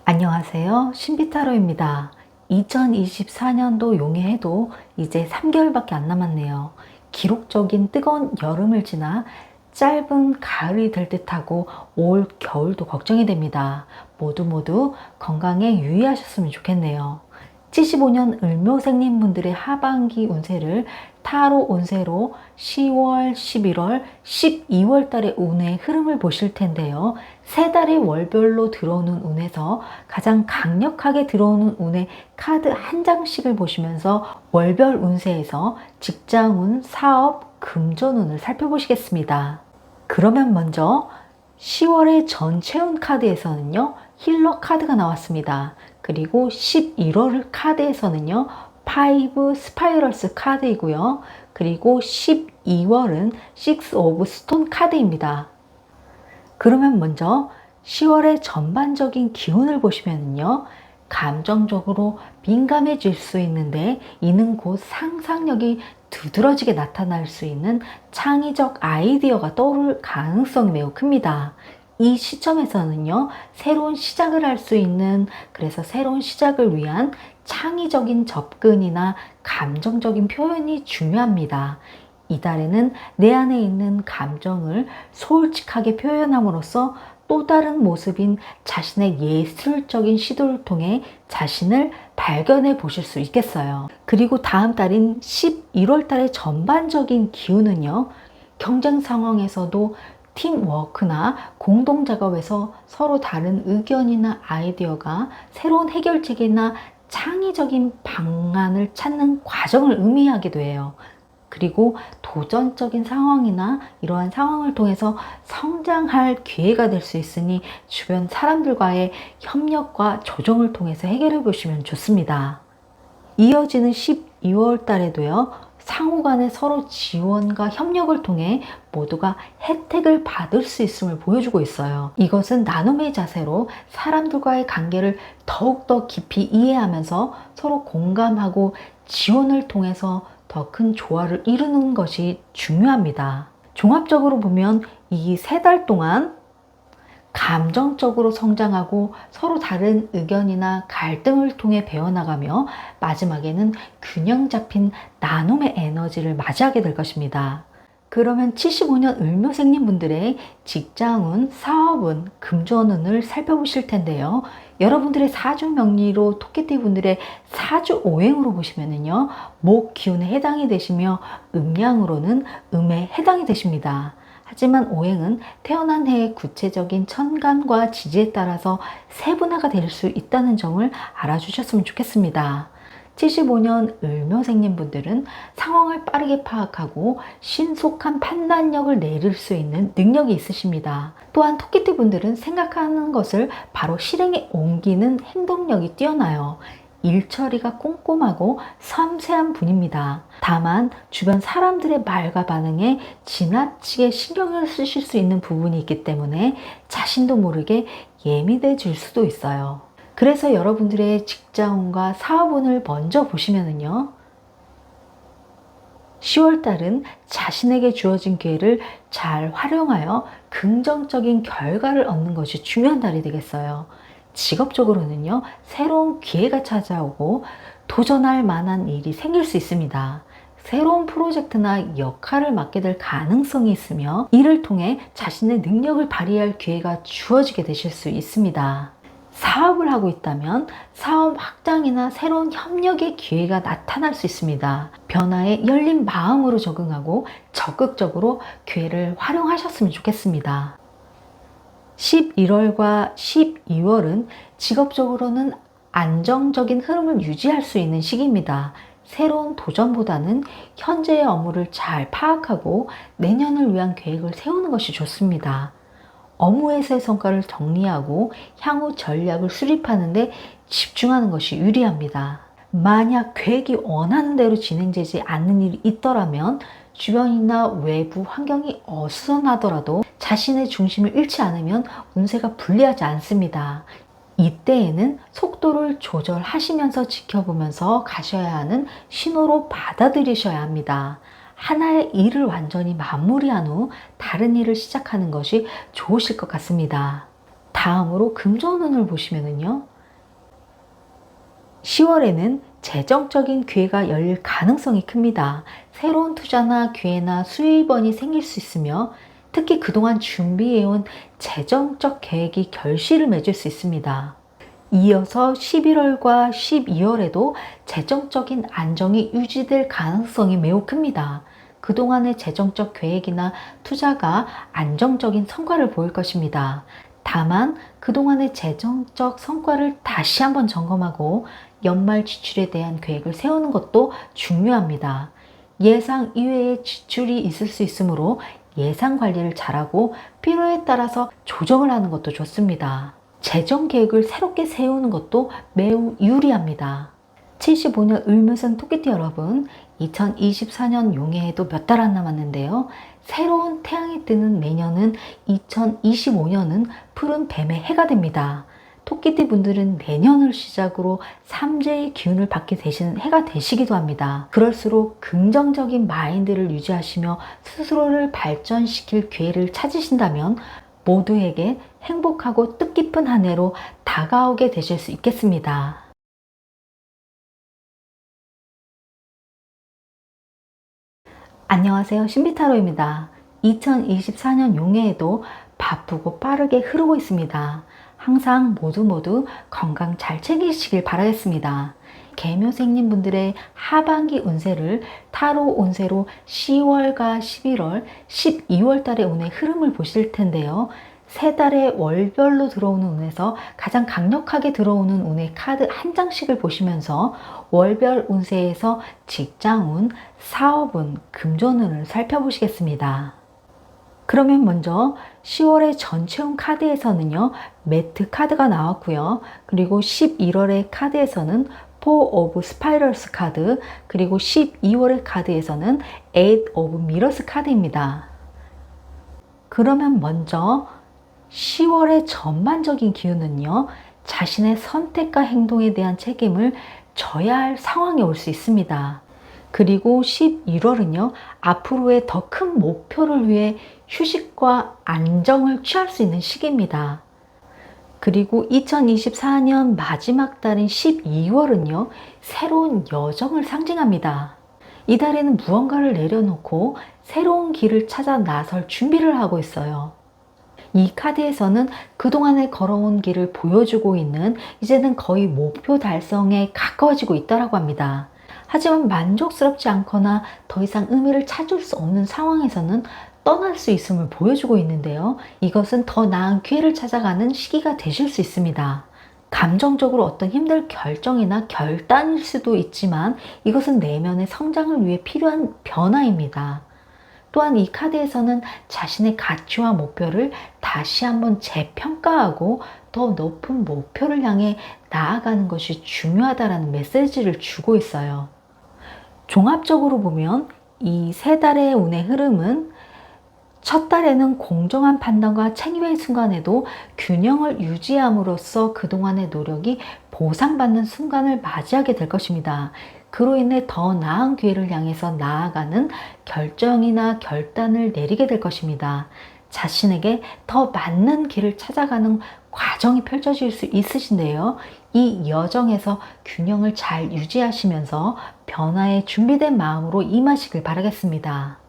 안녕하세요. 신비타로입니다. 2024년도 용의 해도 이제 3개월밖에 안 남았네요. 기록적인 뜨거운 여름을 지나 짧은 가을이 될 듯하고 올 겨울도 걱정이 됩니다. 모두 건강에 유의하셨으면 좋겠네요. 75년 을묘생님분들의 하반기 운세를 타로 운세로 10월, 11월, 12월 달의 운의 흐름을 보실 텐데요. 세 달의 월별로 들어오는 운에서 가장 강력하게 들어오는 운의 카드 한 장씩을 보시면서 월별 운세에서 직장운, 사업, 금전운을 살펴보시겠습니다. 그러면 먼저 10월의 전체운 카드에서는요, 힐러 카드가 나왔습니다. 그리고 11월 카드에서는요, 5 스파이럴스 카드이고요. 그리고 12월은 6 오브 스톤 카드입니다. 그러면 먼저 10월의 전반적인 기운을 보시면요, 감정적으로 민감해질 수 있는데 이는 곧 상상력이 두드러지게 나타날 수 있는 창의적 아이디어가 떠오를 가능성이 매우 큽니다. 이 시점에서는요, 새로운 시작을 할 수 있는, 그래서 새로운 시작을 위한 창의적인 접근이나 감정적인 표현이 중요합니다. 이달에는 내 안에 있는 감정을 솔직하게 표현함으로써 또 다른 모습인 자신의 예술적인 시도를 통해 자신을 발견해 보실 수 있겠어요. 그리고 다음 달인 11월 달의 전반적인 기운은요, 경쟁 상황에서도 팀워크나 공동 작업에서 서로 다른 의견이나 아이디어가 새로운 해결책이나 창의적인 방안을 찾는 과정을 의미하기도 해요. 그리고 도전적인 상황이나 이러한 상황을 통해서 성장할 기회가 될 수 있으니 주변 사람들과의 협력과 조정을 통해서 해결해 보시면 좋습니다. 이어지는 12월 달에도요, 상호 간에 서로 지원과 협력을 통해 모두가 혜택을 받을 수 있음을 보여주고 있어요. 이것은 나눔의 자세로 사람들과의 관계를 더욱더 깊이 이해하면서 서로 공감하고 지원을 통해서 더 큰 조화를 이루는 것이 중요합니다. 종합적으로 보면 이 세 달 동안 감정적으로 성장하고 서로 다른 의견이나 갈등을 통해 배워나가며 마지막에는 균형 잡힌 나눔의 에너지를 맞이하게 될 것입니다. 그러면 75년 을묘생님 분들의 직장운, 사업운, 금전운을 살펴보실 텐데요. 여러분들의 사주 명리로 토끼띠 분들의 사주 오행으로 보시면은요, 목 기운에 해당이 되시며 음양으로는 음에 해당이 되십니다. 하지만 오행은 태어난 해의 구체적인 천간과 지지에 따라서 세분화가 될 수 있다는 점을 알아주셨으면 좋겠습니다. 75년 을묘생님 분들은 상황을 빠르게 파악하고 신속한 판단력을 내릴 수 있는 능력이 있으십니다. 또한 토끼띠 분들은 생각하는 것을 바로 실행에 옮기는 행동력이 뛰어나요. 일처리가 꼼꼼하고 섬세한 분입니다. 다만 주변 사람들의 말과 반응에 지나치게 신경을 쓰실 수 있는 부분이 있기 때문에 자신도 모르게 예민해질 수도 있어요. 그래서 여러분들의 직장운과 사업운을 먼저 보시면은요, 10월달은 자신에게 주어진 기회를 잘 활용하여 긍정적인 결과를 얻는 것이 중요한 달이 되겠어요. 직업적으로는요, 새로운 기회가 찾아오고 도전할 만한 일이 생길 수 있습니다. 새로운 프로젝트나 역할을 맡게 될 가능성이 있으며 이를 통해 자신의 능력을 발휘할 기회가 주어지게 되실 수 있습니다. 사업을 하고 있다면 사업 확장이나 새로운 협력의 기회가 나타날 수 있습니다. 변화에 열린 마음으로 적응하고 적극적으로 기회를 활용하셨으면 좋겠습니다. 11월과 12월은 직업적으로는 안정적인 흐름을 유지할 수 있는 시기입니다. 새로운 도전보다는 현재의 업무를 잘 파악하고 내년을 위한 계획을 세우는 것이 좋습니다. 업무에서의 성과를 정리하고 향후 전략을 수립하는 데 집중하는 것이 유리합니다. 만약 계획이 원하는 대로 진행되지 않는 일이 있더라면 주변이나 외부 환경이 어수선하더라도 자신의 중심을 잃지 않으면 운세가 불리하지 않습니다. 이때에는 속도를 조절하시면서 지켜보면서 가셔야 하는 신호로 받아들이셔야 합니다. 하나의 일을 완전히 마무리한 후 다른 일을 시작하는 것이 좋으실 것 같습니다. 다음으로 금전운을 보시면은요, 10월에는 재정적인 기회가 열릴 가능성이 큽니다. 새로운 투자나 기회나 수입원이 생길 수 있으며 특히 그동안 준비해온 재정적 계획이 결실을 맺을 수 있습니다. 이어서 11월과 12월에도 재정적인 안정이 유지될 가능성이 매우 큽니다. 그동안의 재정적 계획이나 투자가 안정적인 성과를 보일 것입니다. 다만 그동안의 재정적 성과를 다시 한번 점검하고 연말 지출에 대한 계획을 세우는 것도 중요합니다. 예상 이외의 지출이 있을 수 있으므로 예산 관리를 잘하고 필요에 따라서 조정을 하는 것도 좋습니다. 재정 계획을 새롭게 세우는 것도 매우 유리합니다. 75년 을묘생 토끼띠 여러분, 2024년 용해에도 몇 달 안 남았는데요. 새로운 태양이 뜨는 내년은 2025년은 푸른 뱀의 해가 됩니다. 토끼띠 분들은 내년을 시작으로 삼재의 기운을 받게 되시는 해가 되시기도 합니다. 그럴수록 긍정적인 마인드를 유지하시며 스스로를 발전시킬 기회를 찾으신다면 모두에게 행복하고 뜻깊은 한 해로 다가오게 되실 수 있겠습니다. 안녕하세요. 신비타로입니다. 2024년 용해에도 바쁘고 빠르게 흐르고 있습니다. 항상 모두 건강 잘 챙기시길 바라겠습니다. 개묘생님 분들의 하반기 운세를 타로 운세로 10월과 11월, 12월 달의 운의 흐름을 보실 텐데요. 세 달의 월별로 들어오는 운에서 가장 강력하게 들어오는 운의 카드 한 장씩을 보시면서 월별 운세에서 직장운, 사업운, 금전운을 살펴보시겠습니다. 그러면 먼저 10월의 전체운 카드에서는요, 매트 카드가 나왔고요. 그리고 11월의 카드에서는 Four of Spirals 카드, 그리고 12월의 카드에서는 Eight of Mirrors 카드입니다. 그러면 먼저 10월의 전반적인 기운은요, 자신의 선택과 행동에 대한 책임을 져야 할 상황이 올 수 있습니다. 그리고 11월은요, 앞으로의 더 큰 목표를 위해 휴식과 안정을 취할 수 있는 시기입니다. 그리고 2024년 마지막 달인 12월은요, 새로운 여정을 상징합니다. 이 달에는 무언가를 내려놓고 새로운 길을 찾아 나설 준비를 하고 있어요. 이 카드에서는 그동안에 걸어온 길을 보여주고 있는, 이제는 거의 목표 달성에 가까워지고 있다고 합니다. 하지만 만족스럽지 않거나 더 이상 의미를 찾을 수 없는 상황에서는 떠날 수 있음을 보여주고 있는데요. 이것은 더 나은 기회를 찾아가는 시기가 되실 수 있습니다. 감정적으로 어떤 힘든 결정이나 결단일 수도 있지만 이것은 내면의 성장을 위해 필요한 변화입니다. 또한 이 카드에서는 자신의 가치와 목표를 다시 한번 재평가하고 더 높은 목표를 향해 나아가는 것이 중요하다는 메시지를 주고 있어요. 종합적으로 보면 이 세 달의 운의 흐름은 첫 달에는 공정한 판단과 책임의 순간에도 균형을 유지함으로써 그동안의 노력이 보상받는 순간을 맞이하게 될 것입니다. 그로 인해 더 나은 기회를 향해서 나아가는 결정이나 결단을 내리게 될 것입니다. 자신에게 더 맞는 길을 찾아가는 과정이 펼쳐질 수 있으신데요. 이 여정에서 균형을 잘 유지하시면서 변화에 준비된 마음으로 임하시길 바라겠습니다.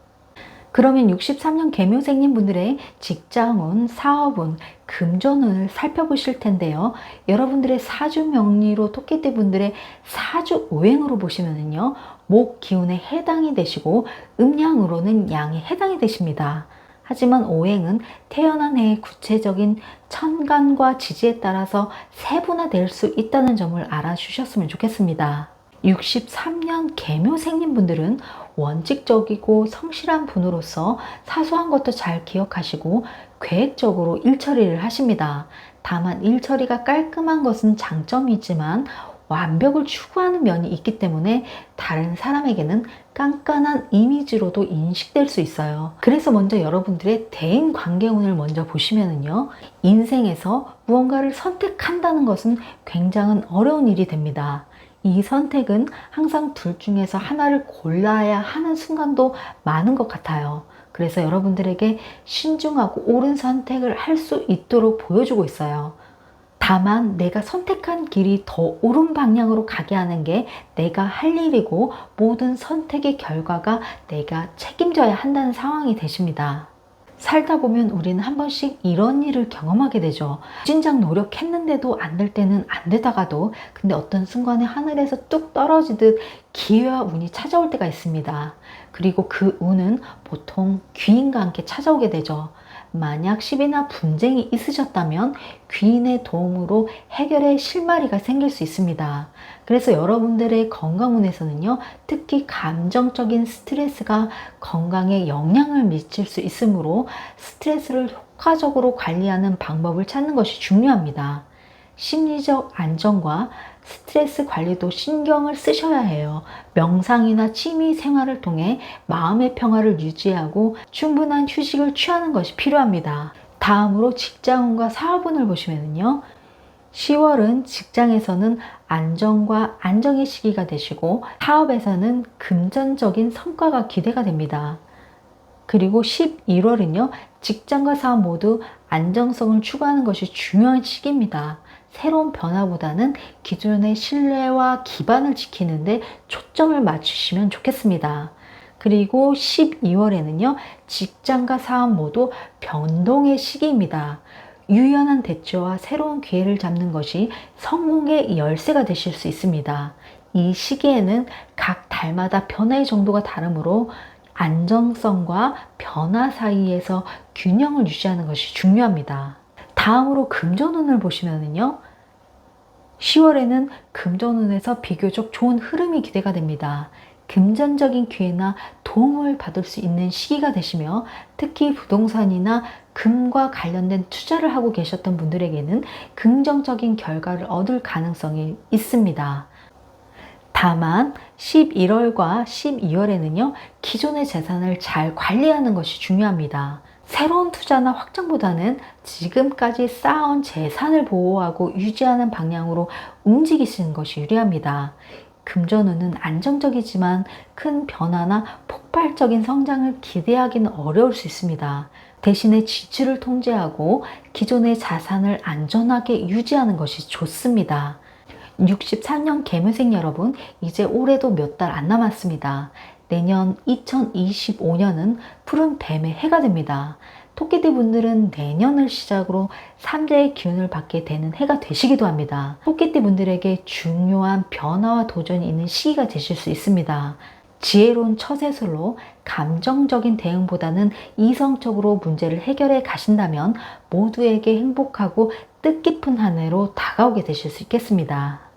그러면 63년 개묘생님 분들의 직장운, 사업운, 금전운을 살펴보실 텐데요. 여러분들의 사주 명리로 토끼띠 분들의 사주 오행으로 보시면은요, 목 기운에 해당이 되시고 음양으로는 양에 해당이 되십니다. 하지만 오행은 태어난 해의 구체적인 천간과 지지에 따라서 세분화될 수 있다는 점을 알아주셨으면 좋겠습니다. 63년 개묘생님 분들은 원칙적이고 성실한 분으로서 사소한 것도 잘 기억하시고 계획적으로 일처리를 하십니다. 다만 일처리가 깔끔한 것은 장점이지만 완벽을 추구하는 면이 있기 때문에 다른 사람에게는 깐깐한 이미지로도 인식될 수 있어요. 그래서 먼저 여러분들의 대인 관계운을 먼저 보시면은요, 인생에서 무언가를 선택한다는 것은 굉장히 어려운 일이 됩니다. 이 선택은 항상 둘 중에서 하나를 골라야 하는 순간도 많은 것 같아요. 그래서 여러분들에게 신중하고 옳은 선택을 할 수 있도록 보여주고 있어요. 다만 내가 선택한 길이 더 옳은 방향으로 가게 하는 게 내가 할 일이고 모든 선택의 결과가 내가 책임져야 한다는 상황이 되십니다. 살다 보면 우리는 한 번씩 이런 일을 경험하게 되죠. 진작 노력했는데도 안 될 때는 안 되다가도 근데 어떤 순간에 하늘에서 뚝 떨어지듯 기회와 운이 찾아올 때가 있습니다. 그리고 그 운은 보통 귀인과 함께 찾아오게 되죠. 만약 시비나 분쟁이 있으셨다면 귀인의 도움으로 해결의 실마리가 생길 수 있습니다. 그래서 여러분들의 건강운에서는요, 특히 감정적인 스트레스가 건강에 영향을 미칠 수 있으므로 스트레스를 효과적으로 관리하는 방법을 찾는 것이 중요합니다. 심리적 안정과 스트레스 관리도 신경을 쓰셔야 해요. 명상이나 취미 생활을 통해 마음의 평화를 유지하고 충분한 휴식을 취하는 것이 필요합니다. 다음으로 직장운과 사업운을 보시면요. 10월은 직장에서는 안정과 안정의 시기가 되시고 사업에서는 금전적인 성과가 기대가 됩니다. 그리고 11월은요. 직장과 사업 모두 안정성을 추구하는 것이 중요한 시기입니다. 새로운 변화보다는 기존의 신뢰와 기반을 지키는데 초점을 맞추시면 좋겠습니다. 그리고 12월에는요. 직장과 사업 모두 변동의 시기입니다. 유연한 대처와 새로운 기회를 잡는 것이 성공의 열쇠가 되실 수 있습니다. 이 시기에는 각 달마다 변화의 정도가 다르므로 안정성과 변화 사이에서 균형을 유지하는 것이 중요합니다. 다음으로 금전운을 보시면요. 10월에는 금전운에서 비교적 좋은 흐름이 기대가 됩니다. 금전적인 기회나 도움을 받을 수 있는 시기가 되시며 특히 부동산이나 금과 관련된 투자를 하고 계셨던 분들에게는 긍정적인 결과를 얻을 가능성이 있습니다. 다만 11월과 12월에는요, 기존의 재산을 잘 관리하는 것이 중요합니다. 새로운 투자나 확장보다는 지금까지 쌓아온 재산을 보호하고 유지하는 방향으로 움직이시는 것이 유리합니다. 금전운은 안정적이지만 큰 변화나 폭발적인 성장을 기대하기는 어려울 수 있습니다. 대신에 지출을 통제하고 기존의 자산을 안전하게 유지하는 것이 좋습니다. 63년 개묘생 여러분, 이제 올해도 몇 달 안 남았습니다. 내년 2025년은 푸른 뱀의 해가 됩니다. 토끼띠 분들은 내년을 시작으로 삼재의 기운을 받게 되는 해가 되시기도 합니다. 토끼띠 분들에게 중요한 변화와 도전이 있는 시기가 되실 수 있습니다. 지혜로운 처세술로 감정적인 대응보다는 이성적으로 문제를 해결해 가신다면 모두에게 행복하고 뜻깊은 한 해로 다가오게 되실 수 있겠습니다.